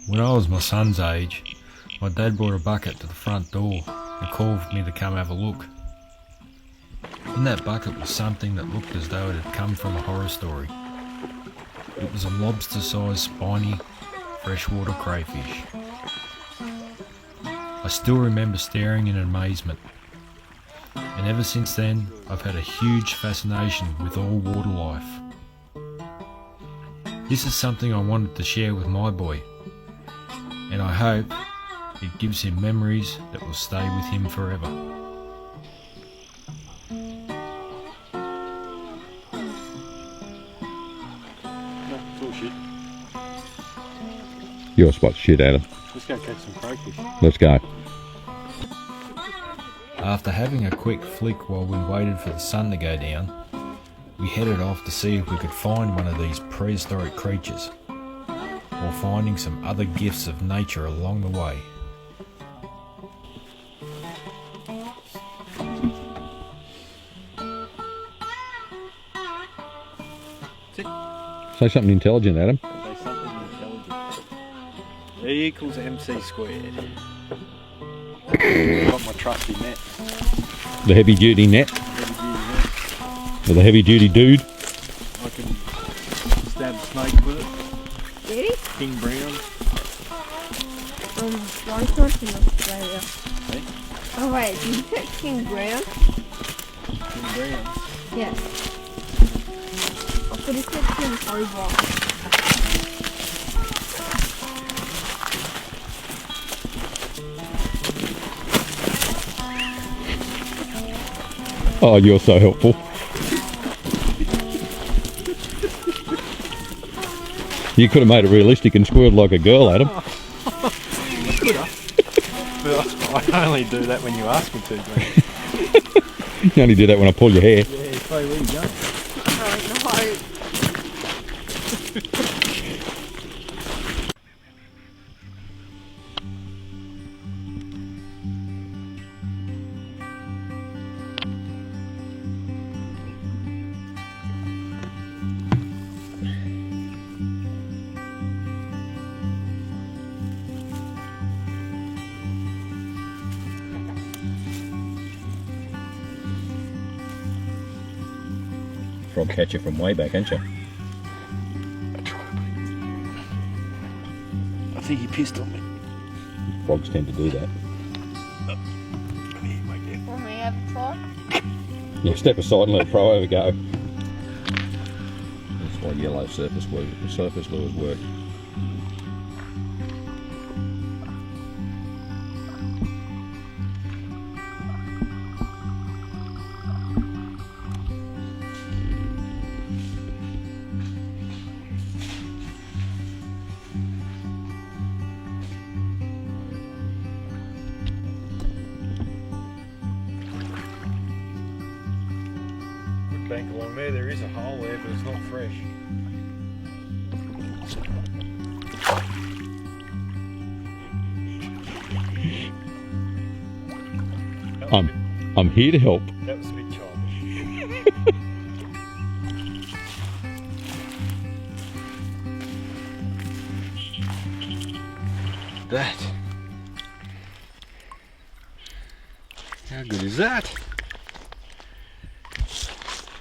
When I was my son's age, my dad brought a bucket to the front door and called for me to come have a look. In that bucket was something that looked as though it had come from a horror story. It was a lobster-sized spiny freshwater crayfish. I still remember staring in amazement, and ever since then I've had a huge fascination with all water life. This is something I wanted to share with my boy, and I hope it gives him memories that will stay with him forever. Bullshit. You're a spot shit, Adam. Let's go catch some crayfish. Let's go. After having a quick flick while we waited for the sun to go down, we headed off to see if we could find one of these prehistoric creatures, while finding some other gifts of nature along the way. Say something intelligent, Adam. Say something intelligent. E equals MC squared. Got my trusty net. The heavy duty net. Heavy duty net. With a heavy duty dude. I can stab a snake with it. Really? King Brown. One's not in Australia. Hey? Oh wait, did you pick King Brown? King Brown. Yes. I could have said King Cobra. Oh, you're so helpful. You could have made it realistic and squirreled like a girl, Adam. Could have. But I only do that when you ask me to, mate. You only do that when I pull your hair. Yeah, so where you going? Oh no. Frog catcher from way back, ain't you? I think he pissed on me. Frogs tend to do that. Come here, mate. Yeah. Want me to have a try? Yeah, step aside and let a pro over go. That's why yellow surface lures work. Bank along there is a hole there, but it's not fresh. I'm here to help. That was a bit childish. That. How good is that?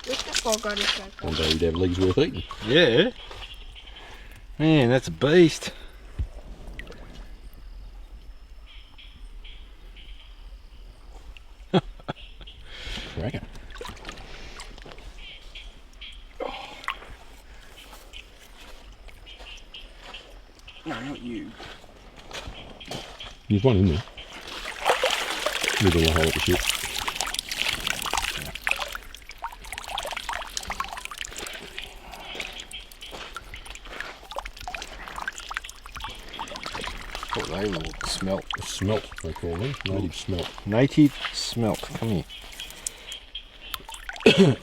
Which the frog got his back One day you'd have legs worth eating. Yeah. Man, that's a beast. Cracker. No, not you. There's one in there. Middle of the hole of the ship. What they will smelt. Smelt, they call them. Native smelt. Native smelt. Come here.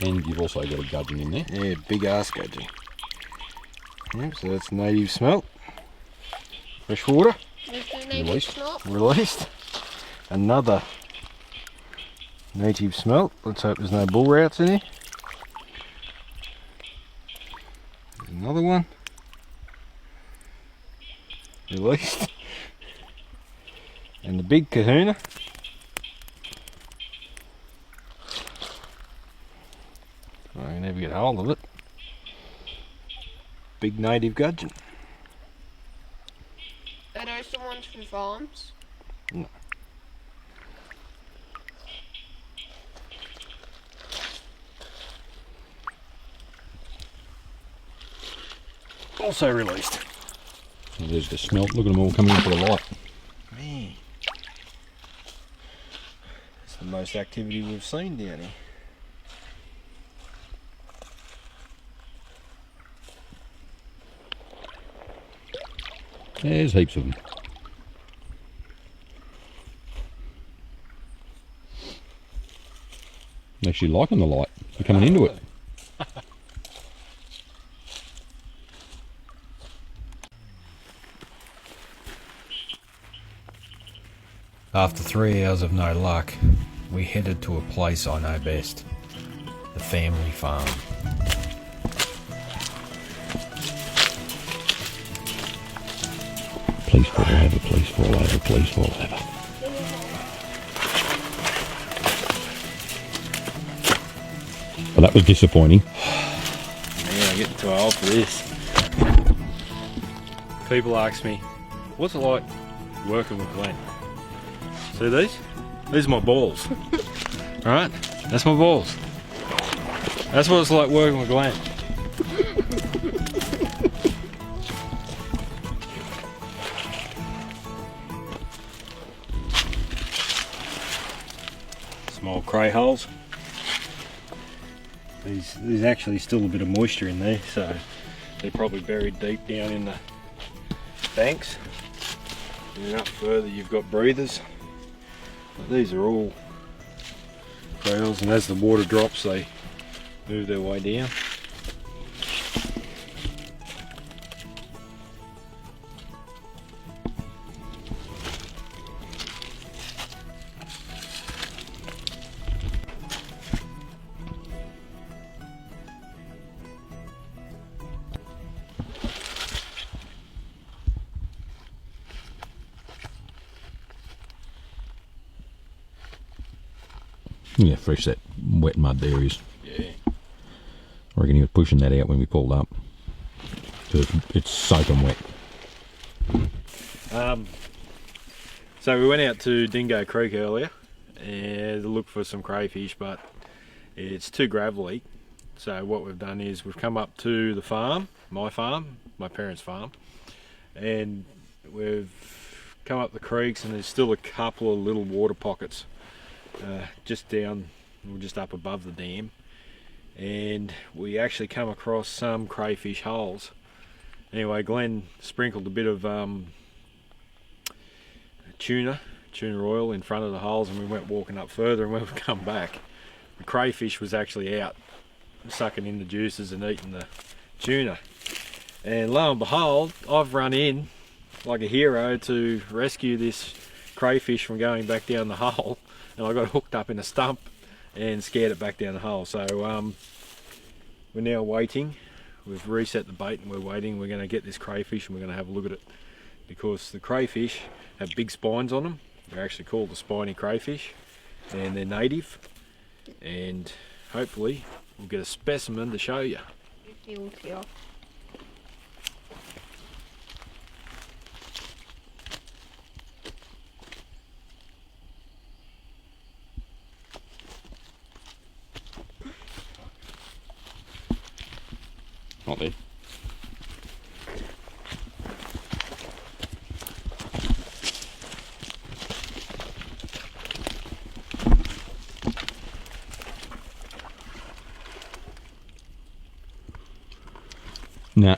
And you've also got a gudgeon in there. Yeah, big ass gudgeon. Yep, so that's native smelt. Freshwater. Released. Released. Another native smelt. Let's hope there's no bull routes in here. There's another one. released. And the big kahuna. I can never get hold of it. Big native gudgeon. Are those the ones from farms? No. Also released. There's the smelt. Look at them all coming into the light. Man. It's the most activity we've seen down here. There's heaps of them. They're actually liking the light. They're coming into it. After 3 hours of no luck, we headed to a place I know best, the family farm. Please fall over, please fall over, please fall over. Well, that was disappointing. Man, I'm getting too old for this. People ask me, what's it like working with Glenn? See these? These are my balls. Alright? That's my balls. That's what it's like working with Glenn. Small cray holes. There's actually still a bit of moisture in there, so they're probably buried deep down in the banks. And then up further you've got breathers. But these are all cray holes, and as the water drops they move their way down. Yeah, fresh that wet mud there is. Yeah. I reckon he was pushing that out when we pulled up. So it's soaking wet. So we went out to Dingo Creek earlier and to look for some crayfish, but it's too gravelly. So what we've done is we've come up to the farm, my parents' farm, and we've come up the creeks, and there's still a couple of little water pockets just down, or just up above the dam, and we actually come across some crayfish holes. Anyway, Glenn sprinkled a bit of tuna oil in front of the holes, and we went walking up further, and when we come back, the crayfish was actually out sucking in the juices and eating the tuna. And lo and behold, I've run in like a hero to rescue this crayfish from going back down the hole, and I got hooked up in a stump and scared it back down the hole. So we're now waiting. We've reset the bait and we're waiting. We're going to get this crayfish and we're going to have a look at it, because the crayfish have big spines on them. They're actually called the spiny crayfish, and they're native, and hopefully we'll get a specimen to show you. Not there. Nah.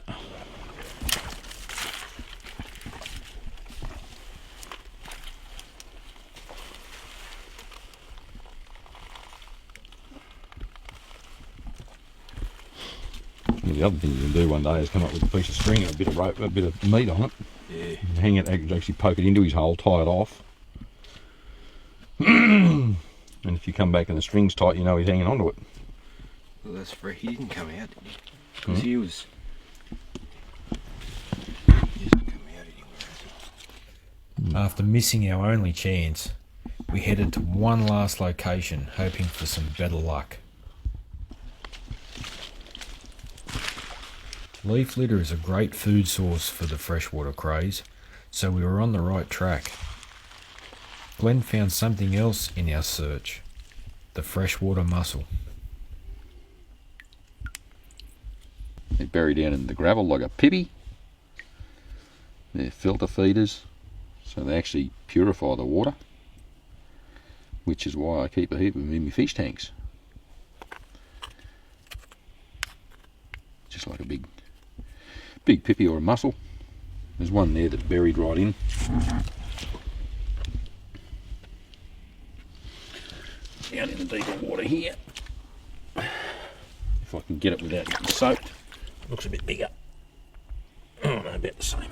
The other thing you can do one day is come up with a piece of string and a bit of rope, a bit of meat on it. Yeah. Hang it, actually poke it into his hole, tie it off. And if you come back and the string's tight, you know he's hanging onto it. Well, that's free. He didn't come out, did he? Because he was... He doesn't come out anywhere, has he? After missing our only chance, we headed to one last location, hoping for some better luck. Leaf litter is a great food source for the freshwater crays, so we were on the right track. Glenn found something else in our search, the freshwater mussel. They bury down in the gravel like a pippy. They're filter feeders, so they actually purify the water, which is why I keep a heap of them in my fish tanks. Just like a big pippy or a mussel. There's one there that's buried right in. Down in the deeper water here. If I can get it without getting soaked. Looks a bit bigger. Oh no, about the same.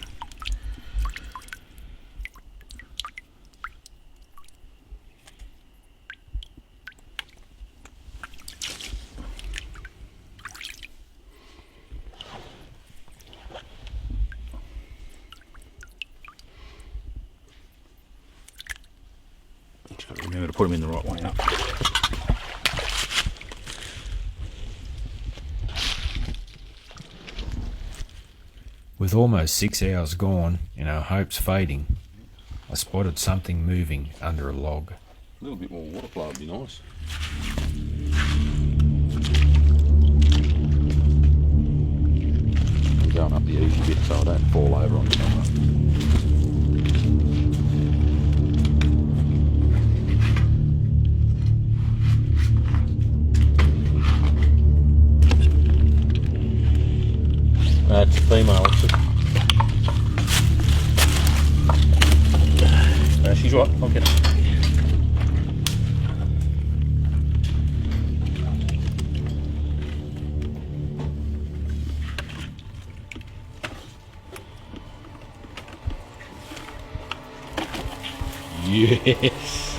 Just got to remember to put them in the right way up. With almost 6 hours gone and our hopes fading, I spotted something moving under a log. A little bit more water flow would be nice. I'm going up the easy bit so I don't fall over on the camera. That's a female. She's right, I'll get her. Yes!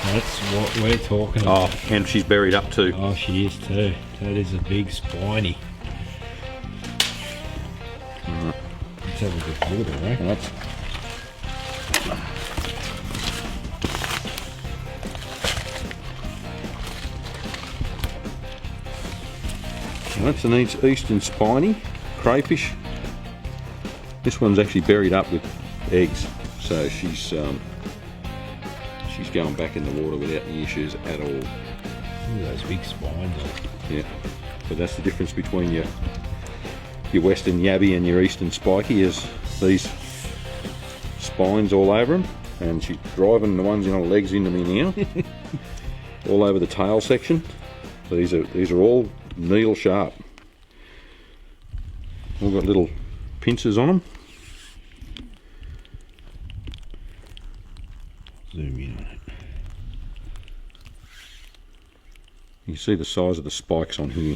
That's what we're talking about. Oh, and she's buried up too. Oh, she is too. That is a big spiny. Let's have a good look at it, eh? That's an eastern spiny crayfish. This one's actually buried up with eggs, so she's going back in the water without any issues at all. Look at those big spines. Yeah, but that's the difference between your western yabby and your eastern spiky, is these spines all over them, and she's driving the ones in her legs into me now, all over the tail section. These are all needle sharp. All got little pincers on them. Zoom in on it. You see the size of the spikes on here.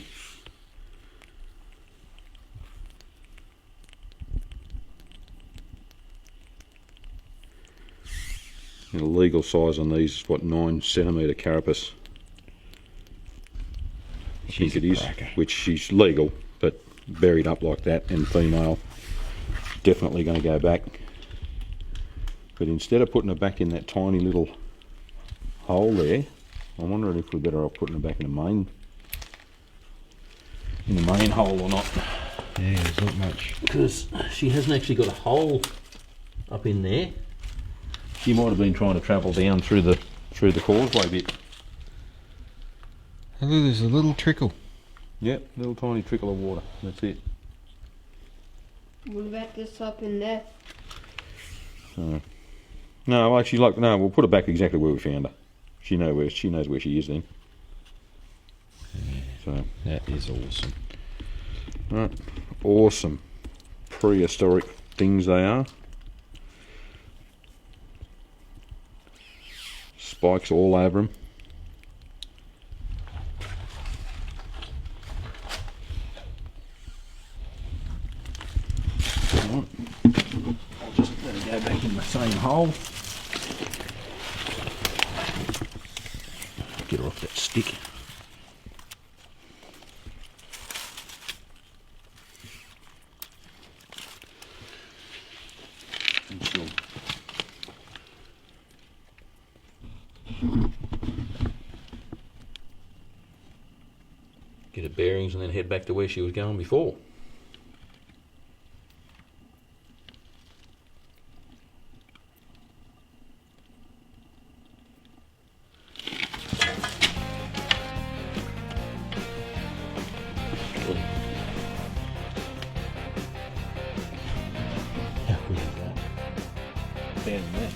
And a legal size on these is what, 9 centimetre carapace. I think it is, which she's legal, but buried up like that and female, definitely going to go back. But instead of putting her back in that tiny little hole there, I'm wondering if we're better off putting her back in the main hole or not. Yeah, there's not much. Because she hasn't actually got a hole up in there. She might have been trying to travel down through the causeway bit. Oh, look, there's a little trickle. Yep, little tiny trickle of water. That's it. What about this up in there? No, actually, no. We'll put her back exactly where we found her. She knows where she is then. Yeah, so that is awesome. Right, awesome prehistoric things they are. Spikes all over them. Right. I'll just let her go back in the same hole. Get her off that stick. get her bearings and then head back to where she was going before. How good is that? Standing there.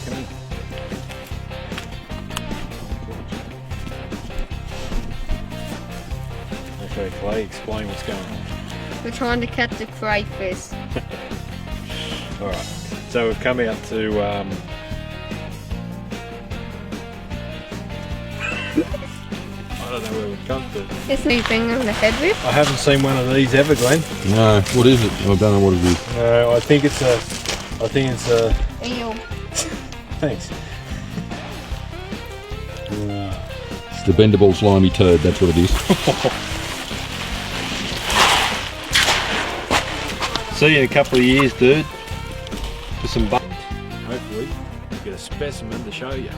Come in. Okay, Clay, explain what's going on. We're trying to catch a crayfish. Alright, so we've come out to I don't know where we've come to. Is anything on the head with? I haven't seen one of these ever, Glenn. No, what is it? I don't know what it is. No, I think it's a Eel. thanks. It's the bendable slimy turd, that's what it is. See you in a couple of years, dude. For some buttons. Hopefully, we'll get a specimen to show you.